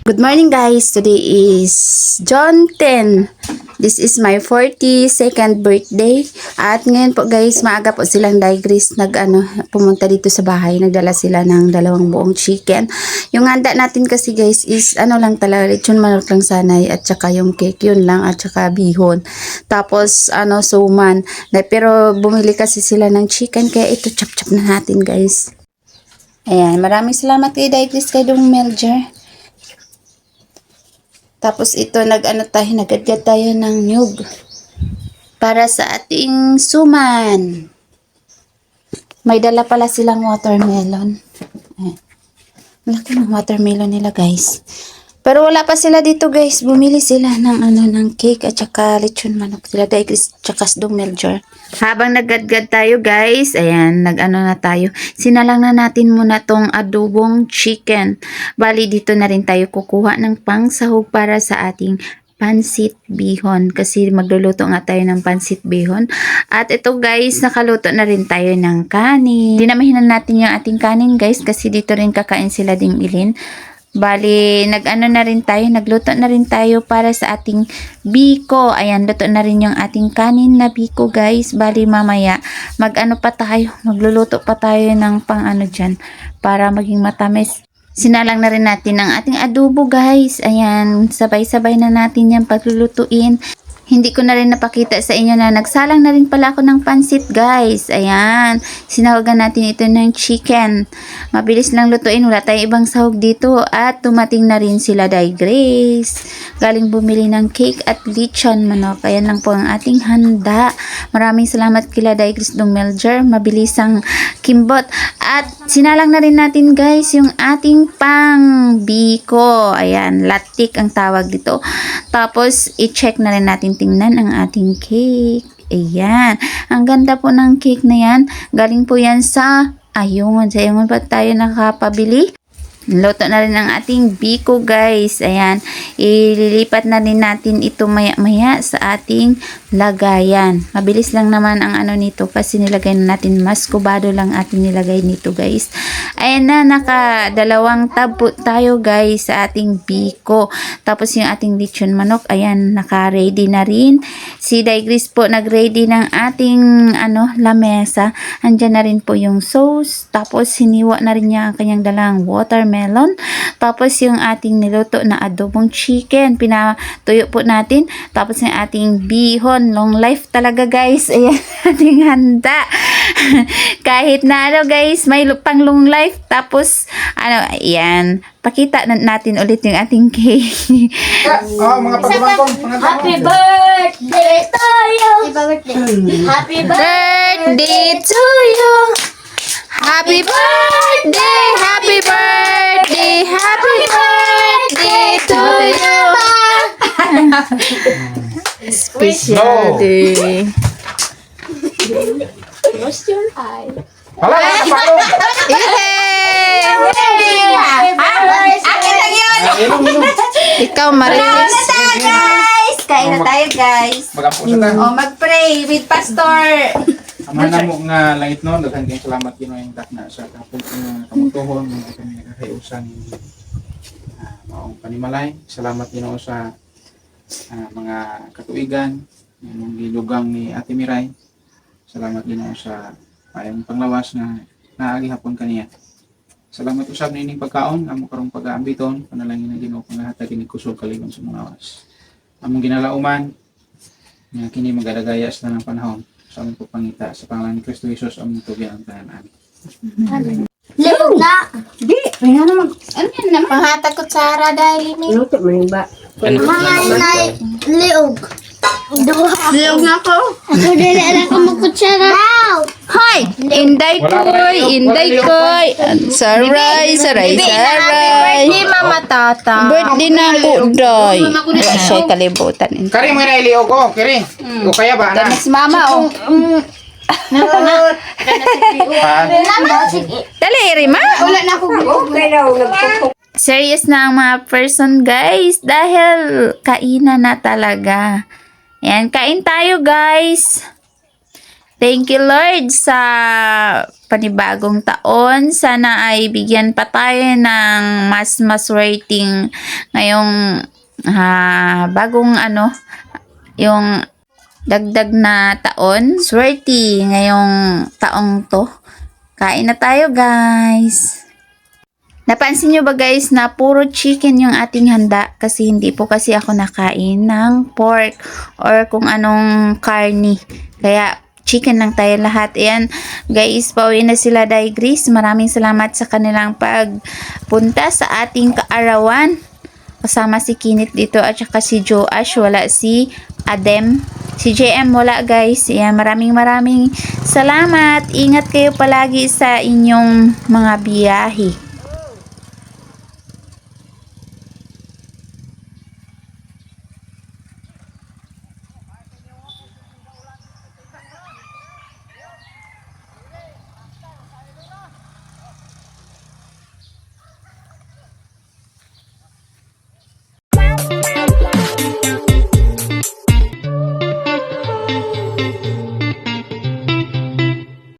Good morning guys, today is June 10. This is my 42nd birthday. At ngayon po guys, maaga po silang Digris pumunta dito sa bahay. Nagdala sila ng 2 buong chicken. Yung handa natin kasi guys is lang talaga, lechon manok lang sanay at saka yung cake, yun lang, at saka bihon. Tapos suman. Pero bumili kasi sila ng chicken kaya ito chop-chop na natin guys. Ayan, maraming salamat kay Digris, kay Dong Melger. Tapos ito nagadgad tayo ng nyug para sa ating suman. May dala pala silang watermelon. Malaki ng watermelon nila guys. Pero wala pa sila dito guys. Bumili sila ng cake at saka lechon manok. Sila Digris tsaka Dong Melger. Habang nagadgad tayo guys, ayan, na tayo. Sinalang na natin muna tong adobong chicken. Bali dito na rin tayo kukuha ng pangsahog para sa ating pansit bihon. Kasi magluluto nga tayo ng pansit bihon. At ito guys, nakaluto na rin tayo ng kanin. Dinamihan natin yung ating kanin guys kasi dito rin kakain sila ding ilin. Bali, nagluto na rin tayo para sa ating biko. Ayan, luto na rin yung ating kanin na biko, guys. Bali, mamaya, magluluto pa tayo ng dyan, para maging matamis. Sinalang na rin natin ang ating adobo, guys. Ayan, sabay-sabay na natin yan paglulutuin. Hindi ko na rin napakita sa inyo na nagsalang na rin pala ako ng pansit guys. Ayan. Sinawagan natin ito ng chicken. Mabilis lang lutuin. Wala tayong ibang sahog dito. At dumating na rin sila Digris. Galing bumili ng cake at lechon manok. Ayan lang po ang ating handa. Maraming salamat kila Digris Dong Melger. Mabilisang kimbot. At sinalang na rin natin guys yung ating pang biko. Ayan. Latik ang tawag dito. Tapos i-check na rin natin, tingnan ang ating cake. Ayan. Ang ganda po ng cake na yan. Galing po yan sa Ayungon. Sa Ayungon pa tayo nakapabili. Luto na rin ang ating biko guys. Ayan. Ililipat na rin natin ito maya-maya sa ating lagayan. Mabilis lang naman ang nito kasi nilagay na natin. Maskubado lang ating nilagay nito guys. Ayan na, naka-2 tab po tayo guys sa ating biko. Tapos yung ating lechon manok, ayan, naka-ready na rin. Si Digris po nag-ready ng ating lamesa. Andyan na rin po yung sauce. Tapos hiniwa na rin niya ang kanyang dalang watermelon. Tapos yung ating niluto na adobong chicken, pinatuyo po natin. Tapos yung ating bihon, long life talaga guys. Ayan, ating handa. Kahit na guys, may pang long life. Tapos ayan, pakita natin ulit yung ating cake. Mga pagkabangkong. Happy birthday to you. Happy Birthday to you. Happy birthday, happy birthday, happy birthday to you. Special day. Close your eye. Hala, napalo. Akin lang yun. Ikaw, Marilis. Guys, kain na tayo guys. Magampo sa ta. Mag-pray with pastor. Ama na mo nga langit no, daghan kayong salamat kino yung takna sa kapon ng kamutuhon ng kami nakakayusan maong panimalay. Salamat Ginoo sa mga katuigan yung gilugang ni Ate Miray. Salamat Ginoo sa ayong panglawas na naagi hapon kaniya. Salamat usab na ining pagkaon amo karong pag-aambiton panalangin ng Ginoo pangahatag ni kusog kalingon sa mga lawas. Among ginalauman nga kini magadagayas na ng panahon. Sa aming pagpangita sa pangalan ni Kristo Jesus aming tugyan ang tahanan. Liog na. Di, may naman. Ano yan naman? Panghatag ko sa Sara dahil ini. Luto mo yung ba? Mga liog. Liog na ako. Ako din alam ko magkutsara. Hi! Inday koy! Saray! Birthday Mama Tata. Birthday na ako, Day. Wala siya kalibutan. Kari mo na iliog ko, kiri. O kaya ba na? Si Mama, oh. Dali, Rima. Wala na ako. Serious na ang mga person, guys. Dahil kainan na talaga. Yan, kain tayo, guys. Thank you Lord sa panibagong taon. Sana ay bigyan pa tayo ng mas rating ngayong bagong yung dagdag na taon. Swerte ngayong taong to. Kain na tayo guys. Napansin nyo ba guys na puro chicken yung ating handa kasi hindi po kasi ako nakain ng pork or kung anong karni. Kaya chicken lang tayo lahat. Ayan guys, pauwi na sila Grace. Maraming salamat sa kanilang pagpunta sa ating kaarawan. Kasama si Kinit dito at saka si Joash. Wala si Adem. Si JM wala guys. Ayan, maraming salamat. Ingat kayo palagi sa inyong mga biyahe.